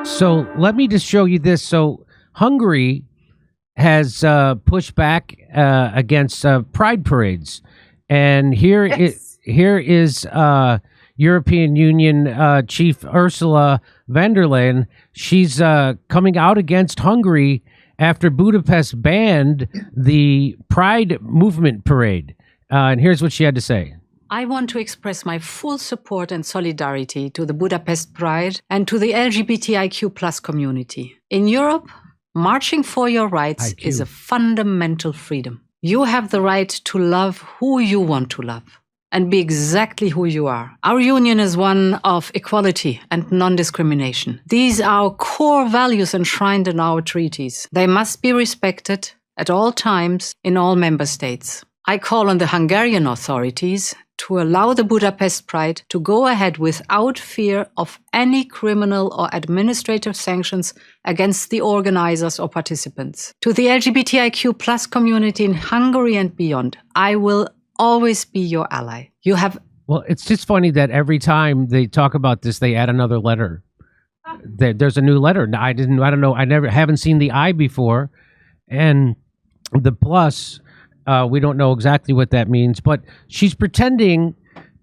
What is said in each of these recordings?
So let me just show you this. So Hungary has pushed back against pride parades, and here is European Union Chief Ursula von der Leyen. She's coming out against Hungary after Budapest banned the Pride movement parade. And here's what she had to say. I want to express my full support and solidarity to the Budapest Pride and to the LGBTIQ+ community. In Europe, marching for your rights is a fundamental freedom. You have the right to love who you want to love and be exactly who you are. Our union is one of equality and non-discrimination. These are our core values enshrined in our treaties. They must be respected at all times in all member states. I call on the Hungarian authorities to allow the Budapest Pride to go ahead without fear of any criminal or administrative sanctions against the organizers or participants. To the LGBTIQ+ community in Hungary and beyond, I will always be your ally. You have... Well, it's just funny that every time they talk about this, they add another letter. There's a new letter. I don't know. Haven't seen the I before. And the plus... we don't know exactly what that means, but she's pretending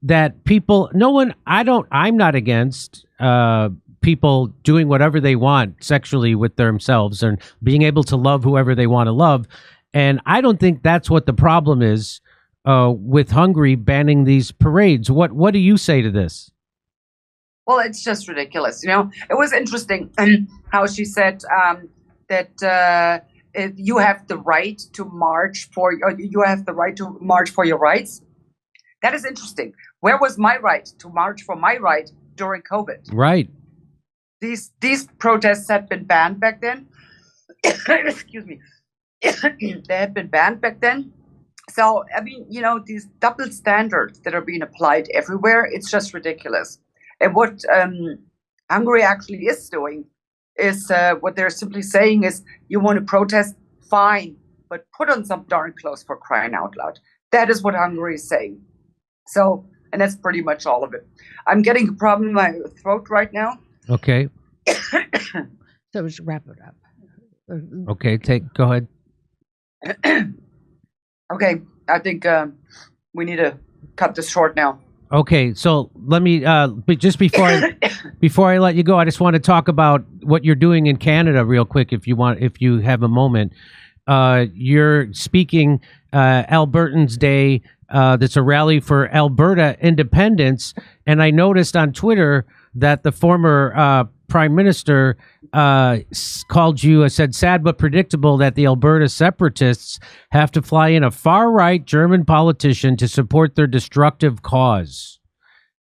that people, I'm not against people doing whatever they want sexually with themselves and being able to love whoever they want to love. And I don't think that's what the problem is with Hungary banning these parades. What do you say to this? Well, it's just ridiculous. It was interesting how she said that you have the right to march for your rights. That is interesting. Where was my right to march for my right during COVID? Right. These protests had been banned back then. Excuse me. They had been banned back then. So, I mean, these double standards that are being applied everywhere, it's just ridiculous. And what Hungary actually is doing is what they're simply saying is, you want to protest, fine, but put on some darn clothes, for crying out loud. That is what Hungary is saying. So, and that's pretty much all of it. I'm getting a problem in my throat right now. Okay. So just wrap it up. Okay, go ahead. Okay, I think we need to cut this short now. Okay, so let me just before I let you go, I just want to talk about what you're doing in Canada real quick, if you have a moment. You're speaking Albertans Day. That's a rally for Alberta independence, and I noticed on Twitter that the former Prime Minister called you, said, sad but predictable that the Alberta separatists have to fly in a far-right German politician to support their destructive cause.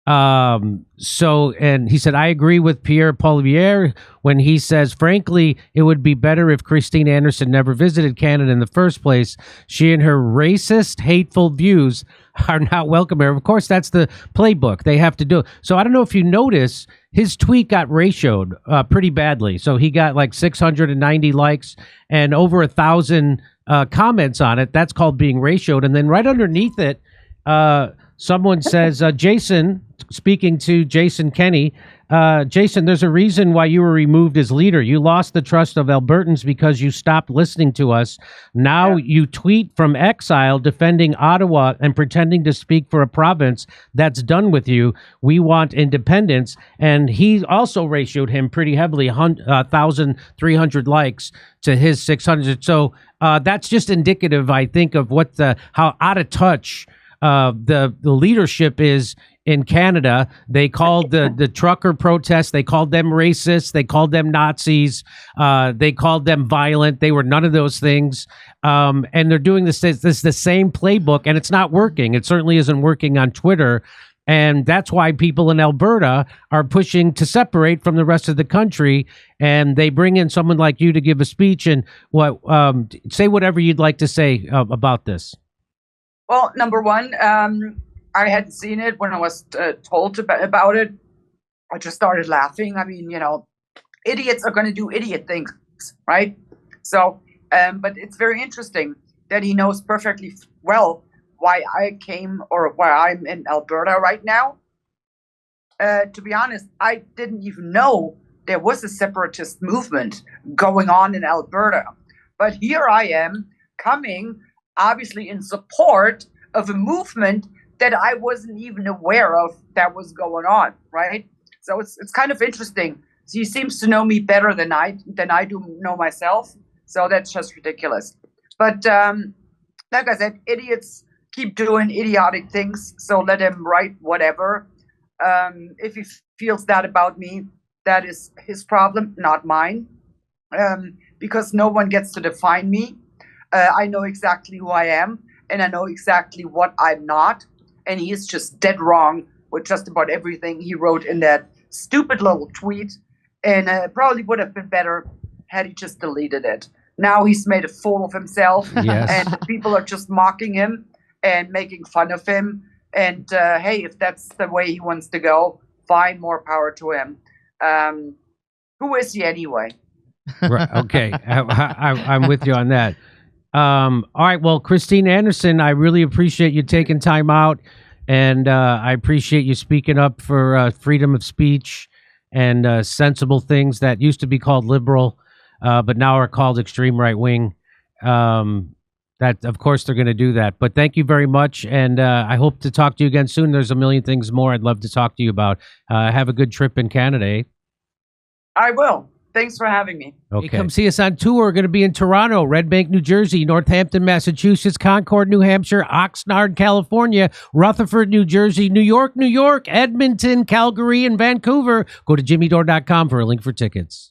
And he said, I agree with Pierre Poilievre when he says, frankly, it would be better if Christine Anderson never visited Canada in the first place. She and her racist, hateful views are not welcome here. Of course, that's the playbook. They have to do it. So I don't know if you notice, his tweet got ratioed pretty badly. So he got like 690 likes and over 1,000 comments on it. That's called being ratioed. And then right underneath it, someone says, Jason, speaking to Jason Kenney, Jason, there's a reason why you were removed as leader. You lost the trust of Albertans because you stopped listening to us. Now you tweet from exile defending Ottawa and pretending to speak for a province. That's done with you. We want independence. And he also ratioed him pretty heavily, 1,300 likes to his 600. So that's just indicative, I think, of how out of touch the leadership is in Canada. They called the trucker protests, they called them racist, they called them Nazis, they called them violent. They were none of those things. And they're doing this the same playbook, and it's not working. It certainly isn't working on Twitter. And that's why people in Alberta are pushing to separate from the rest of the country. And they bring in someone like you to give a speech and say whatever you'd like to say about this. Well, number one, I hadn't seen it when I was told about it. I just started laughing. I mean, idiots are going to do idiot things, right? So, but it's very interesting that he knows perfectly well why I came or why I'm in Alberta right now. To be honest, I didn't even know there was a separatist movement going on in Alberta. But here I am coming, obviously in support of a movement that I wasn't even aware of that was going on, right? So it's kind of interesting. He seems to know me better than I do know myself. So that's just ridiculous. But like I said, idiots keep doing idiotic things. So let him write whatever. If he feels that about me, that is his problem, not mine. Because no one gets to define me. I know exactly who I am, and I know exactly what I'm not. And he is just dead wrong with just about everything he wrote in that stupid little tweet. And probably would have been better had he just deleted it. Now he's made a fool of himself, Yes. and people are just mocking him and making fun of him. And hey, if that's the way he wants to go, fine, more power to him. Who is he anyway? Right. Okay. I'm with you on that. All right. Well, Christine Anderson, I really appreciate you taking time out, and I appreciate you speaking up for freedom of speech and sensible things that used to be called liberal, but now are called extreme right wing. That, of course, they're going to do that. But thank you very much, and I hope to talk to you again soon. There's a million things more I'd love to talk to you about. Have a good trip in Canada. Eh? I will. Thanks for having me. Okay. Come see us on tour. We're going to be in Toronto, Red Bank, New Jersey, Northampton, Massachusetts, Concord, New Hampshire, Oxnard, California, Rutherford, New Jersey, New York, Edmonton, Calgary, and Vancouver. Go to jimmydore.com for a link for tickets.